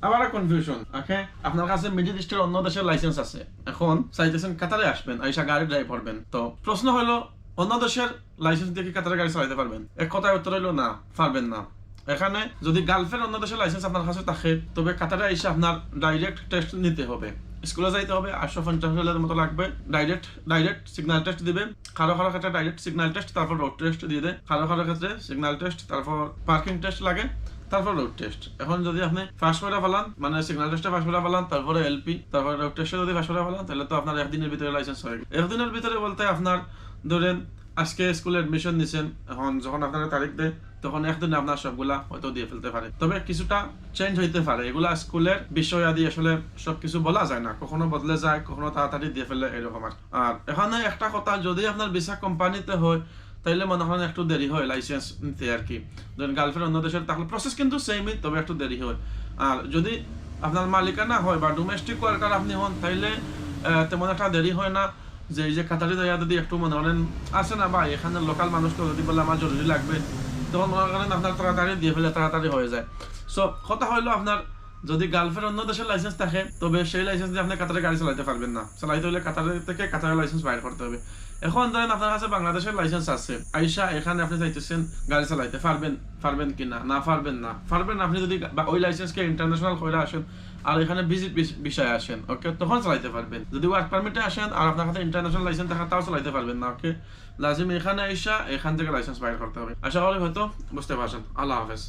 আবার কনফিউশন, ওকে? আপনার কাছে মিডল ইস্টের অন্য দেশের লাইসেন্স আছে, এখন চাইতেছেন কাতারে আসবেন, আইসা গাড়ি ড্রাইভ করবেন। তো প্রশ্ন হলো, অন্য দেশের লাইসেন্স দিয়ে কি কাতারে গাড়ি চালাতে পারবেন? এক কথায় উত্তর হইলো না, পারবেন না। এখানে যদি গালফের অন্য দেশের লাইসেন্স আপনার কাছে থাকে, তবে কাতারে এসে আপনার ডাইরেক্ট টেস্ট নিতে হবে, স্কুলে যাইতে হবে, 850 মতো লাগবে। ডাইরেক্ট সিগন্যাল টেস্ট দিবে, কারো কারো ক্ষেত্রে ডাইরেক্ট সিগন্যাল টেস্ট তারপর রোড টেস্ট দিয়ে দেয়, কারো কারো ক্ষেত্রে সিগন্যাল টেস্ট তারপর পার্কিং টেস্ট লাগে, তারপর রোড টেস্ট। এখন যদি আপনি ফার্স্ট করে ফেলান, মানে সিগন্যাল টেস্টে ফার্স্ট করে ফেলান, তারপরে এলপি, তারপরে রোড টেস্টে যদি ফার্স্ট করে ফেলান, তাহলে তো আপনার একদিনের ভিতরে লাইসেন্স হয়ে গেল। একদিনের ভিতরে বলতে আপনার ধরেন আজকে স্কুলে এডমিশন নিছেন, এখন যখন আপনারা তারিখ দেয় তখন একদিনে আপনার সবগুলা হয়তো দিয়ে ফেলতে পারে। তবে কিছুটা চেঞ্জ হইতে পারে, এগুলা স্কুলের বিষয় আদি আসলে সবকিছু বলা যায় না, কখনো বদলে যায়, কখনো তাড়াতাড়ি দিয়ে ফেলে, এরকম। আর এখানে একটা কথা, যদি আপনার ভিসা কোম্পানিতে হয় তাইলে মনে হয় একটু দেরি হয় লাইসেন্স নিতে আর কি। ধরেন গালফ্রেন্ড অন্য দেশের তাহলে প্রসেস কিন্তু সেমই, তবে একটু দেরি হয়। আর যদি আপনার মালিকানা হয় বা ডোমেস্টিক ওয়ার্কার আপনি হন, তাইলে তেমন একটা দেরি হয় না। যে এই যে কাতারি জায়গা যদি একটু মনে করেন আসে না বা এখানে লোকাল মানুষকে যদি বলে আমার জরুরি লাগবে, তখন মনে করেন আপনার তাড়াতাড়ি দিয়ে ফেলে তাড়াতাড়ি হয়ে যায়। সো কথা হইলো, আপনার যদি গালফের অন্য দেশের লাইসেন্স থাকে, তবে সেই লাইসেন্স দিয়ে আপনি কাতারে গাড়ি চালাতে পারবেন না। চালাইতে হলে কাতারে থেকে কাতারের লাইসেন্স বাইর করতে হবে। এখন ধরেন আপনার কাছে বাংলাদেশের লাইসেন্স আছে, আইসা এখানে আপনি চাইতেছেন গাড়ি চালাইতে পারবেন কি না? না পারবেন। আপনি যদি ওই লাইসেন্সকে ইন্টারন্যাশনাল করে আসেন আর এখানে ভিজিট বিষয়ে আসেন, ওকে, তখন চালাইতে পারবেন। যদি ওয়ার্ক পারমিটে আসেন আর আপনার কাছে ইন্টারন্যাশনাল লাইসেন্স থাকে, তাও চালাইতে পারবেন না, ওকে। লাজিম এখানে আইসা এখান থেকে লাইসেন্স বাইর করতে হবে। আশা করি হয়তো বুঝতে পারছেন। আল্লাহ হাফেজ।